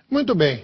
Muito bem.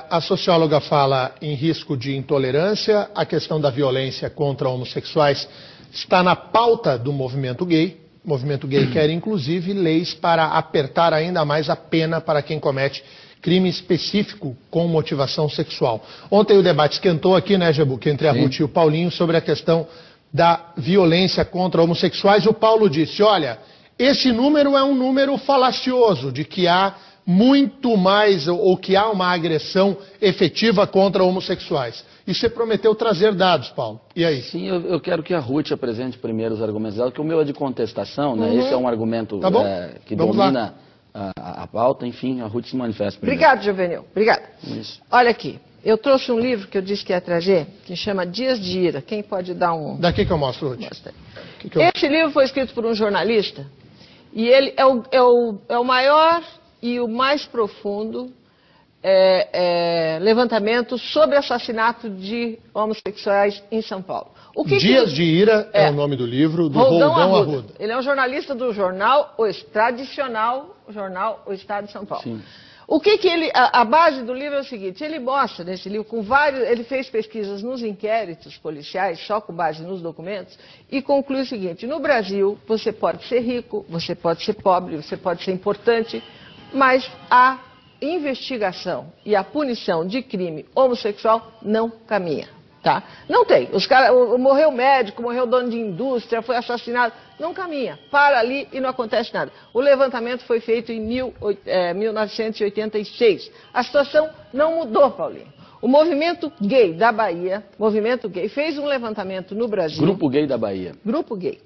A socióloga fala em risco de intolerância, a questão da violência contra homossexuais está na pauta do movimento gay. O movimento gay quer, inclusive, leis para apertar ainda mais a pena para quem comete crime específico com motivação sexual. Ontem o debate esquentou aqui, né, Gebuca, entre a Ruth e o Paulinho sobre a questão da violência contra homossexuais. O Paulo disse, olha, esse número é um número falacioso, de que há muito mais, ou que há uma agressão efetiva contra homossexuais. E você prometeu trazer dados, Paulo. E aí? Sim, eu quero que a Ruth apresente primeiro os argumentos dela, que o meu é de contestação, né? Esse é um argumento que domina a pauta. Enfim, a Ruth se manifesta primeiro. Obrigado, Juvenil. Obrigada. Isso. Olha aqui, eu trouxe um livro que eu disse que ia trazer, que chama Dias de Ira. Quem pode dar um... Daqui que eu mostro, Ruth. Esse livro foi escrito por um jornalista, e ele é o maior e o mais profundo levantamento sobre assassinato de homossexuais em São Paulo. Dias de Ira é o nome do livro, do Roldão Arruda. Ele é um jornalista do jornal, tradicional jornal O Estado de São Paulo. Sim. O que ele, a base do livro é o seguinte, ele mostra nesse livro, ele fez pesquisas nos inquéritos policiais, só com base nos documentos, e conclui o seguinte, no Brasil você pode ser rico, você pode ser pobre, você pode ser importante, mas a investigação e a punição de crime homossexual não caminha. Tá? Não tem. Os caras, morreu médico, morreu dono de indústria, foi assassinado. Não caminha. Para ali e não acontece nada. O levantamento foi feito em 1986. A situação não mudou, Paulinho. O movimento gay da Bahia, fez um levantamento no Brasil. Grupo Gay da Bahia. Grupo Gay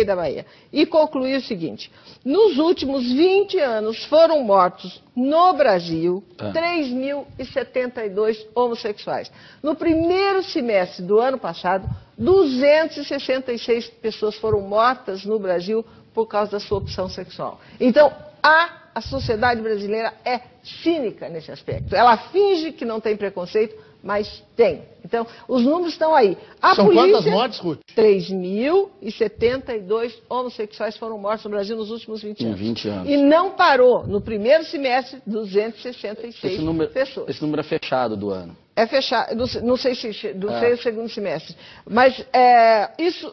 da Bahia. E concluiu o seguinte, nos últimos 20 anos foram mortos no Brasil 3.072 homossexuais. No primeiro semestre do ano passado, 266 pessoas foram mortas no Brasil por causa da sua opção sexual. Então, a sociedade brasileira é cínica nesse aspecto. Ela finge que não tem preconceito, mas tem. Então, os números estão aí. São quantas mortes, Ruth? 3.072 homossexuais foram mortos no Brasil nos últimos 20 anos. Em 20 anos. E não parou. No primeiro semestre, 266 pessoas. Esse número é fechado do ano. É fechado, não sei se o segundo semestre. Mas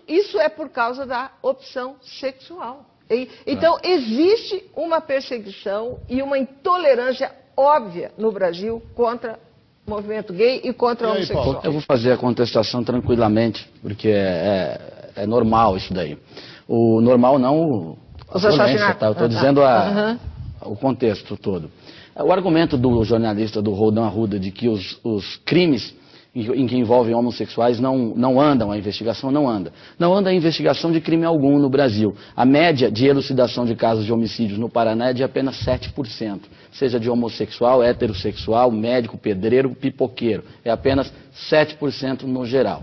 isso é por causa da opção sexual. Então, existe uma perseguição e uma intolerância óbvia no Brasil contra o movimento gay e contra o homossexual. Eu vou fazer a contestação tranquilamente, porque é normal isso daí. O normal não a violência, tá? Eu estou dizendo o contexto todo. O argumento do jornalista do Roldão Arruda de que os crimes em que envolvem homossexuais não andam, a investigação não anda. Não anda a investigação de crime algum no Brasil. A média de elucidação de casos de homicídios no Paraná é de apenas 7%. Seja de homossexual, heterossexual, médico, pedreiro, pipoqueiro. É apenas 7% no geral.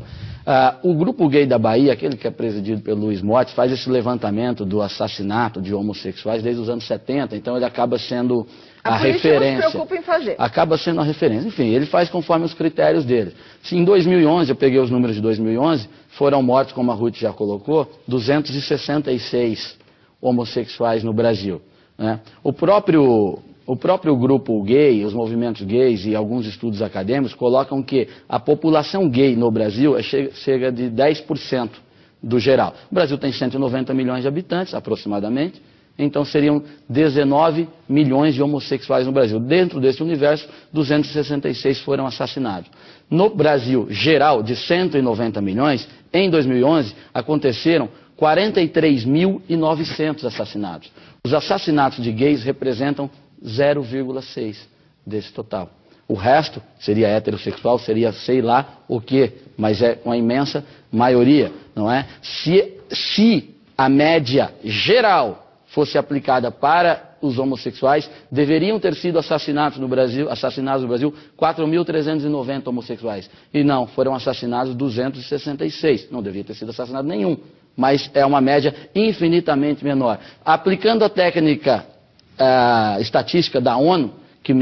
O Grupo Gay da Bahia, aquele que é presidido pelo Luiz Motes, faz esse levantamento do assassinato de homossexuais desde os anos 70, então ele acaba sendo a referência. Não se preocupa em fazer. Acaba sendo a referência. Enfim, ele faz conforme os critérios dele. Se em 2011, eu peguei os números de 2011, foram mortos, como a Ruth já colocou, 266 homossexuais no Brasil, né? O próprio grupo gay, os movimentos gays e alguns estudos acadêmicos colocam que a população gay no Brasil chega de 10% do geral. O Brasil tem 190 milhões de habitantes, aproximadamente. Então seriam 19 milhões de homossexuais no Brasil. Dentro desse universo, 266 foram assassinados. No Brasil geral, de 190 milhões, em 2011, aconteceram 43.900 assassinatos. Os assassinatos de gays representam 0,6 desse total. O resto seria heterossexual, seria sei lá o quê, mas é uma imensa maioria, não é? Se a média geral fosse aplicada para os homossexuais, deveriam ter sido assassinados no Brasil 4.390 homossexuais. E não, foram assassinados 266. Não devia ter sido assassinado nenhum, mas é uma média infinitamente menor. Aplicando a técnica estatística da ONU, que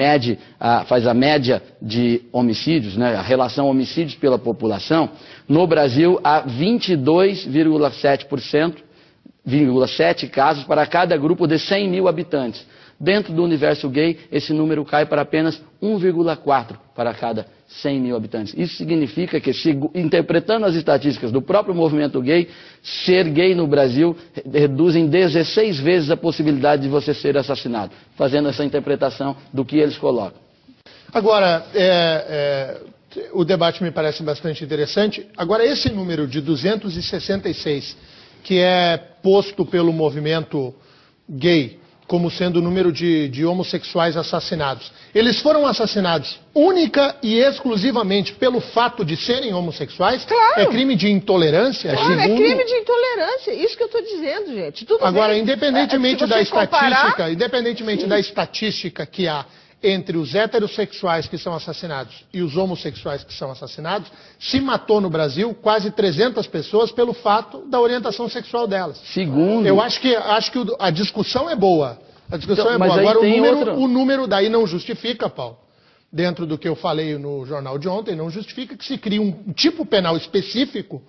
faz a média de homicídios, né, a relação homicídios pela população, no Brasil há 22,7 casos para cada grupo de 100 mil habitantes. Dentro do universo gay, esse número cai para apenas 1,4 para cada 100 mil habitantes. Isso significa que, interpretando as estatísticas do próprio movimento gay, ser gay no Brasil reduz em 16 vezes a possibilidade de você ser assassinado, fazendo essa interpretação do que eles colocam. Agora, o debate me parece bastante interessante. Agora, esse número de 266, que é posto pelo movimento gay como sendo o número de homossexuais assassinados, eles foram assassinados única e exclusivamente pelo fato de serem homossexuais? Claro. É crime de intolerância? Claro, segundo... é crime de intolerância. Isso que eu estou dizendo, gente. Tudo agora, bem. Independentemente da estatística que há entre os heterossexuais que são assassinados e os homossexuais que são assassinados, se matou no Brasil quase 300 pessoas pelo fato da orientação sexual delas. Segundo... Eu acho que a discussão é boa. A discussão é boa. Agora, o número daí não justifica, Paulo, dentro do que eu falei no jornal de ontem, não justifica que se crie um tipo penal específico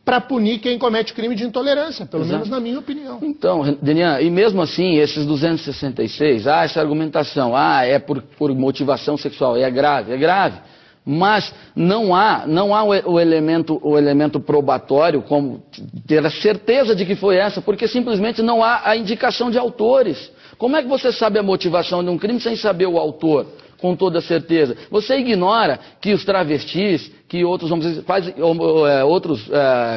para punir quem comete crime de intolerância, pelo menos na minha opinião. Então, Denian, e mesmo assim, esses 266, essa argumentação, é por motivação sexual, é grave, mas não há o elemento probatório, como ter a certeza de que foi essa, porque simplesmente não há a indicação de autores. Como é que você sabe a motivação de um crime sem saber o autor? Com toda certeza. Você ignora que os travestis, que outras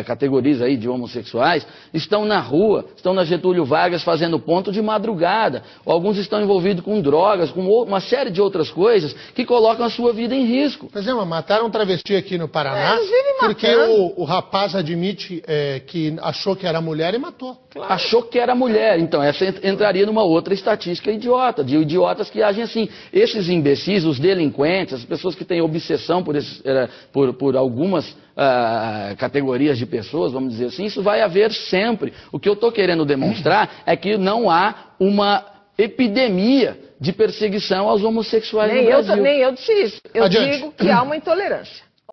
categorias aí de homossexuais estão na rua, estão na Getúlio Vargas fazendo ponto de madrugada. Alguns estão envolvidos com drogas, com uma série de outras coisas que colocam a sua vida em risco. Mas mataram um travesti aqui no Paraná porque o rapaz admite que achou que era mulher e matou. Claro. Achou que era mulher. Então, essa entraria numa outra estatística idiota, de idiotas que agem assim. Esses imbecis, os delinquentes, as pessoas que têm obsessão por algumas categorias de pessoas, vamos dizer assim, isso vai haver sempre. O que eu estou querendo demonstrar é que não há uma epidemia de perseguição aos homossexuais no Brasil. Nem eu disse isso. Eu digo que há uma intolerância.